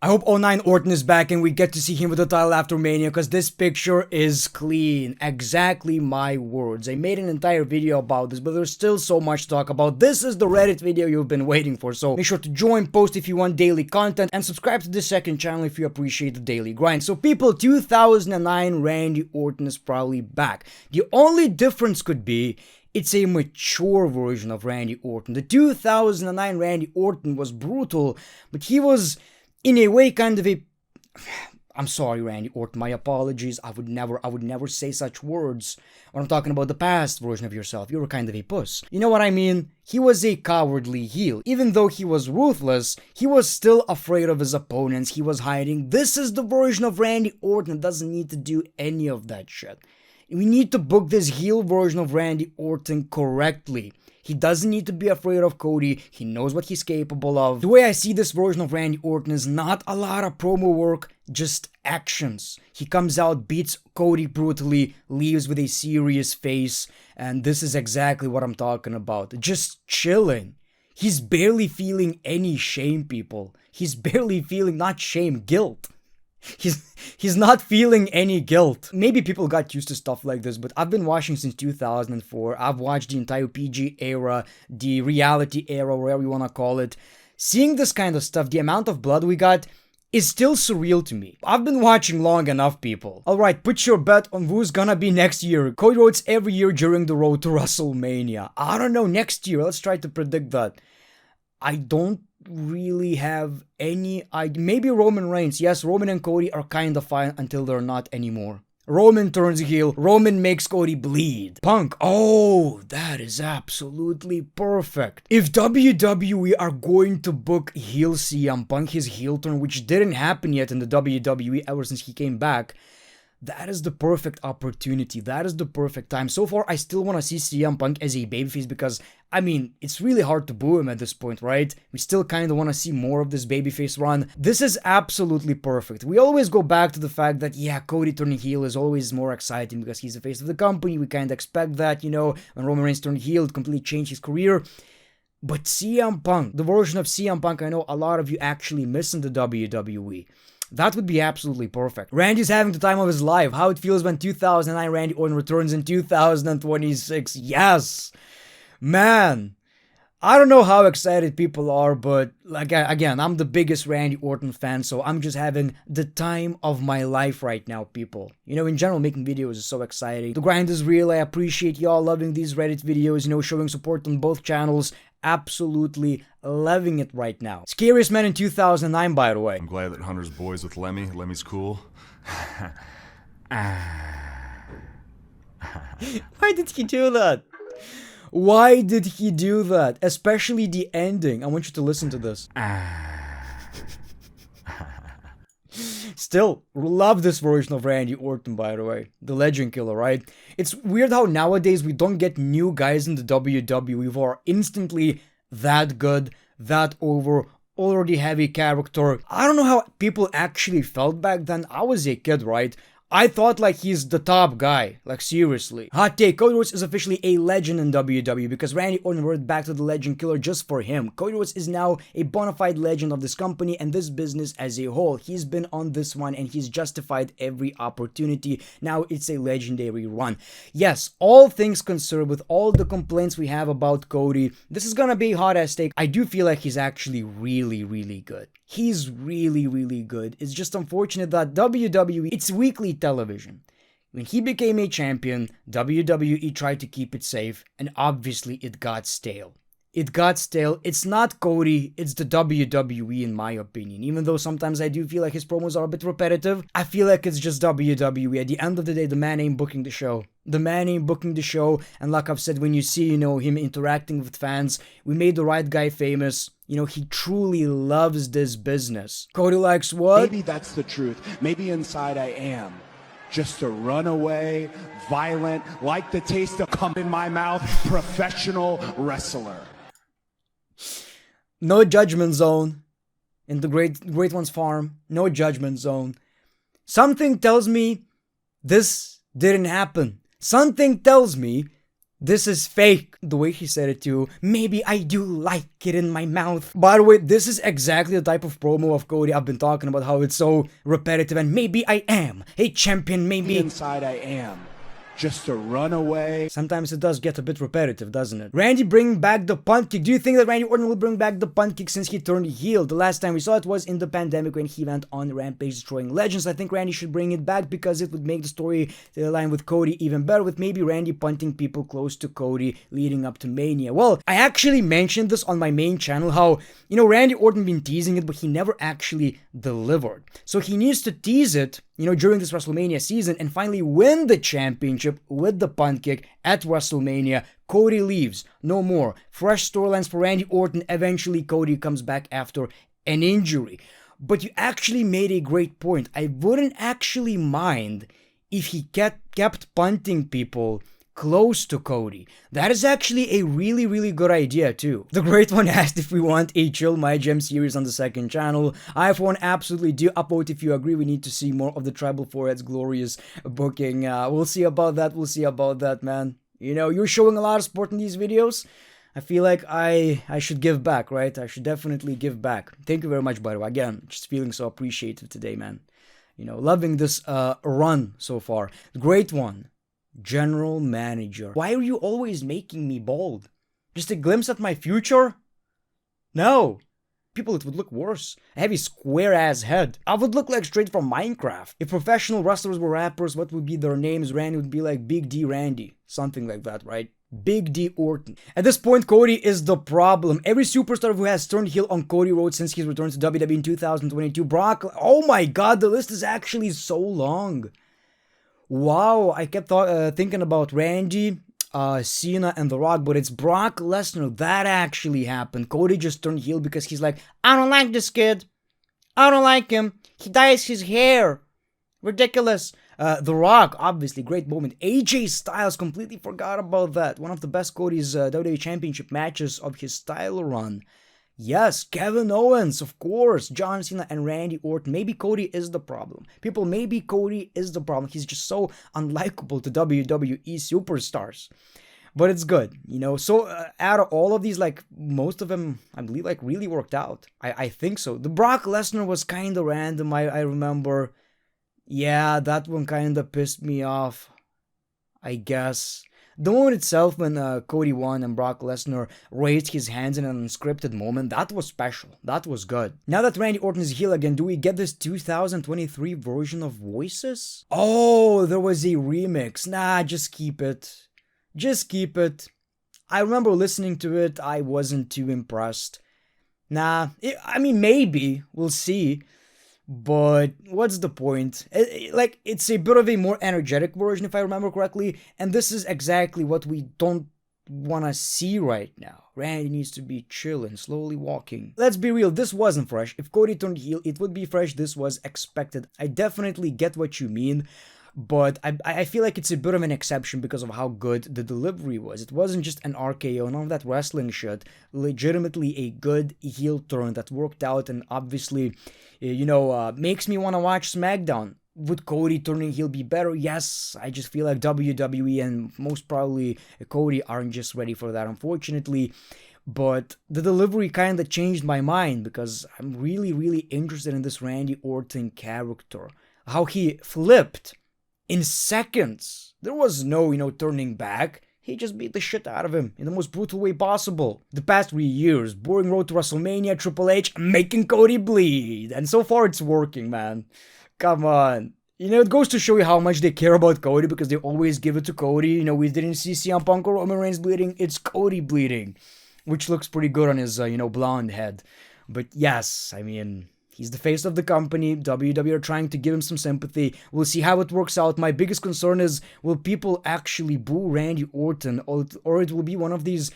I hope Randy Orton is back and we get to see him with the title after Mania, because this picture is clean. Exactly my words. I made an entire video about this, but there's still so much to talk about. This is the Reddit video you've been waiting for, so make sure to join, post if you want daily content, and subscribe to this second channel if you appreciate the daily grind. So people, 2009 Randy Orton is probably back. The only difference could be it's a mature version of Randy Orton. The 2009 Randy Orton was brutal, but he was, in a way, kind of a... I'm sorry, Randy Orton, my apologies. I would never say such words when I'm talking about the past version of yourself. You were kind of a puss. You know what I mean? He was a cowardly heel. Even though he was ruthless, he was still afraid of his opponents. He was hiding. This is the version of Randy Orton that doesn't need to do any of that shit. We need to book this heel version of Randy Orton correctly. He doesn't need to be afraid of Cody. He knows what he's capable of. The way I see this version of Randy Orton is not a lot of promo work, just actions. He comes out, beats Cody brutally, leaves with a serious face, and this is exactly what I'm talking about. Just chilling. He's barely feeling any shame, people. He's barely feeling, not shame, guilt. He's not feeling any guilt. Maybe people got used to stuff like this, but I've been watching since 2004. I've watched the entire PG era, the reality era, whatever you want to call it. Seeing this kind of stuff, the amount of blood we got, is still surreal to me. I've been watching long enough, people. Alright, put your bet on who's gonna be next year. Cody Rhodes every year during the road to WrestleMania. I don't know, next year. Let's try to predict that. I don't really have any idea. Maybe Roman Reigns. Yes, Roman and Cody are kind of fine until they're not anymore. Roman turns heel. Roman makes Cody bleed. Punk. Oh, that is absolutely perfect. If WWE are going to book heel CM Punk, his heel turn, which didn't happen yet in the WWE ever since he came back, that is the perfect opportunity. That is the perfect time. So far, I still want to see CM Punk as a babyface because, I mean, it's really hard to boo him at this point, right? We still kind of want to see more of this babyface run. This is absolutely perfect. We always go back to the fact that, yeah, Cody turning heel is always more exciting because he's the face of the company. We kind of expect that, you know, when Roman Reigns turned heel, it completely changed his career. But CM Punk, the version of CM Punk I know a lot of you actually miss in the WWE. That would be absolutely perfect. Randy's having the time of his life. How it feels when 2009 Randy Orton returns in 2026. Yes! Man! I don't know how excited people are, but like again, I'm the biggest Randy Orton fan, so I'm just having the time of my life right now, people. You know, in general, making videos is so exciting. The grind is real. I appreciate y'all loving these Reddit videos, you know, showing support on both channels. Absolutely loving it right now. Scariest man in 2009, by the way. I'm glad that Hunter's boys with Lemmy. Lemmy's cool. Why did he do that? Why did he do that? Especially the ending. I want you to listen to this. Still, love this version of Randy Orton, by the way. The Legend Killer, right? It's weird how nowadays we don't get new guys in the WWE who are instantly that good, that over, already have a character. I don't know how people actually felt back then. I was a kid, right? I thought like he's the top guy, like seriously. Hot take, Cody Rhodes is officially a legend in WWE because Randy Orton wrote back to the Legend Killer just for him. Cody Rhodes is now a bona fide legend of this company and this business as a whole. He's been on this one and he's justified every opportunity. Now it's a legendary run. Yes, all things considered, with all the complaints we have about Cody, this is gonna be a hot ass take. I do feel like he's actually really, really good. He's really, really good. It's just unfortunate that WWE, it's weekly television. When he became a champion, WWE tried to keep it safe, and obviously it got stale. It got stale. It's not Cody, it's the WWE in my opinion. Even though sometimes I do feel like his promos are a bit repetitive, I feel like it's just WWE. At the end of the day, the man ain't booking the show. The man ain't booking the show, and like I've said, when you see, you know, him interacting with fans, we made the right guy famous. You know, he truly loves this business. Cody likes what? Maybe that's the truth. Maybe inside I am just a runaway, violent, like the taste of cum in my mouth, professional wrestler. No judgment zone in the Great One's farm. No judgment zone. Something tells me this didn't happen. Something tells me This is fake. The way he said it too. Maybe I do like it in my mouth. By the way, this is exactly the type of promo of Cody I've been talking about, how it's so repetitive, and maybe I am a champion, maybe. Inside I am just a runaway. Sometimes it does get a bit repetitive, doesn't it? Randy bringing back the punt kick. Do you think that Randy Orton will bring back the punt kick since he turned heel? The last time we saw it was in the pandemic when he went on Rampage destroying legends. I think Randy should bring it back because it would make the story line with Cody even better, with maybe Randy punting people close to Cody leading up to Mania. Well, I actually mentioned this on my main channel, how, Randy Orton been teasing it, but he never actually delivered. So he needs to tease it, during this WrestleMania season and finally win the championship with the punt kick at WrestleMania. Cody leaves. No more. Fresh storylines for Randy Orton. Eventually, Cody comes back after an injury. But you actually made a great point. I wouldn't actually mind if he kept punting people close to Cody. That is actually a really, really good idea too. The Great One asked if we want a Chill My Gem series on the second channel. I for one absolutely do. Upvote if you agree. We need to see more of the Tribal Forehead's glorious booking. We'll see about that. We'll see about that, man. You're showing a lot of support in these videos. I feel like I should give back, right? I should definitely give back. Thank you very much, by the way. Again, just feeling so appreciative today, man. Loving this run so far. The Great One. General Manager. Why are you always making me bald? Just a glimpse at my future? No. People, it would look worse. A heavy square-ass head. I would look like straight from Minecraft. If professional wrestlers were rappers, what would be their names? Randy would be like Big D Randy. Something like that, right? Big D Orton. At this point, Cody is the problem. Every superstar who has turned heel on Cody Rhodes since his return to WWE in 2022. Brock... Oh my god, the list is actually so long. Wow, I kept thinking about Randy, Cena, and The Rock, but it's Brock Lesnar. That actually happened. Cody just turned heel because he's like, I don't like this kid. I don't like him. He dyes his hair. Ridiculous. The Rock, obviously, great moment. AJ Styles, completely forgot about that. One of the best Cody's WWE Championship matches of his title run. Yes, Kevin Owens, of course, John Cena and Randy Orton. Maybe Cody is the problem. People, maybe Cody is the problem. He's just so unlikable to WWE superstars. But it's good, So out of all of these, most of them, I believe, really worked out. I think so. The Brock Lesnar was kind of random, I remember. Yeah, that one kind of pissed me off, I guess. The moment itself when Cody won and Brock Lesnar raised his hands in an unscripted moment, that was special. That was good. Now that Randy Orton is heel again, do we get this 2023 version of Voices? Oh, there was a remix. Nah, just keep it. Just keep it. I remember listening to it. I wasn't too impressed. Nah, maybe. We'll see. But what's the point? It's a bit of a more energetic version, if I remember correctly, and this is exactly what we don't want to see right now. Randy needs to be chilling, slowly walking. Let's be real, this wasn't fresh. If Cody turned heel, it would be fresh. This was expected. I definitely get what you mean, but I feel like it's a bit of an exception because of how good the delivery was. It wasn't just an RKO, none of that wrestling shit. Legitimately a good heel turn that worked out and obviously, makes me want to watch SmackDown. Would Cody turning heel be better? Yes, I just feel like WWE and most probably Cody aren't just ready for that, unfortunately. But the delivery kind of changed my mind because I'm really, really interested in this Randy Orton character. How he flipped in seconds. There was no, turning back. He just beat the shit out of him in the most brutal way possible. The past 3 years, boring road to WrestleMania, Triple H, making Cody bleed. And so far it's working, man. Come on. It goes to show you how much they care about Cody because they always give it to Cody. We didn't see CM Punk or Roman Reigns bleeding. It's Cody bleeding. Which looks pretty good on his, blonde head. But yes, he's the face of the company. WWE are trying to give him some sympathy. We'll see how it works out. My biggest concern is, will people actually boo Randy Orton? Or it will be one of these,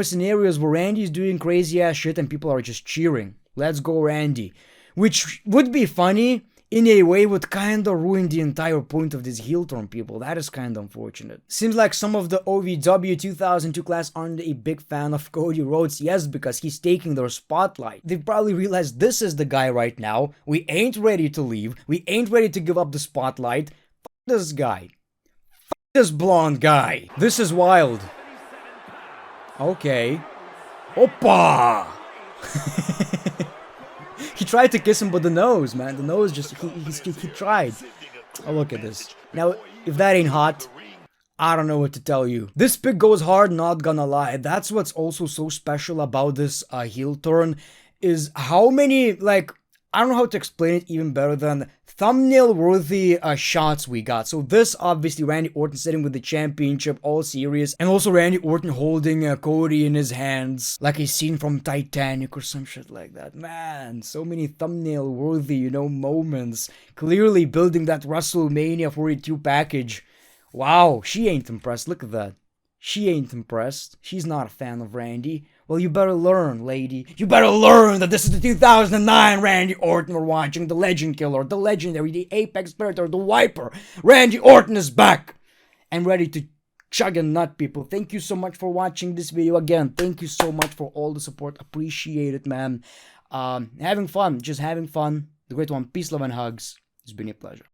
scenarios where Randy's doing crazy ass shit and people are just cheering. Let's go, Randy. Which would be funny. In a way, would kinda ruin the entire point of this heel turn, people. That is kinda unfortunate. Seems like some of the OVW 2002 class aren't a big fan of Cody Rhodes. Yes, because he's taking their spotlight. They've probably realized this is the guy right now. We ain't ready to leave. We ain't ready to give up the spotlight. F this guy. F this blonde guy. This is wild. Okay. Opa! He tried to kiss him with the nose, man. The nose just, he tried. Oh, look at this. Now, if that ain't hot, I don't know what to tell you. This pick goes hard, not gonna lie. That's what's also so special about this heel turn, is how many, like, I don't know how to explain it even better than thumbnail-worthy shots we got. So this, obviously, Randy Orton sitting with the championship, all serious. And also Randy Orton holding Cody in his hands, like a scene from Titanic or some shit like that. Man, so many thumbnail-worthy, you know, moments. Clearly building that WrestleMania 42 package. Wow, she ain't impressed. Look at that. She ain't impressed. She's not a fan of Randy. Well, you better learn, lady. You better learn that this is the 2009 Randy Orton we're watching. The Legend Killer, the Legendary, the Apex Predator, the Wiper. Randy Orton is back and ready to chug and nut, people. Thank you so much for watching this video. Again, thank you so much for all the support. Appreciate it, man. Having fun. Just having fun. The Great One. Peace, love, and hugs. It's been a pleasure.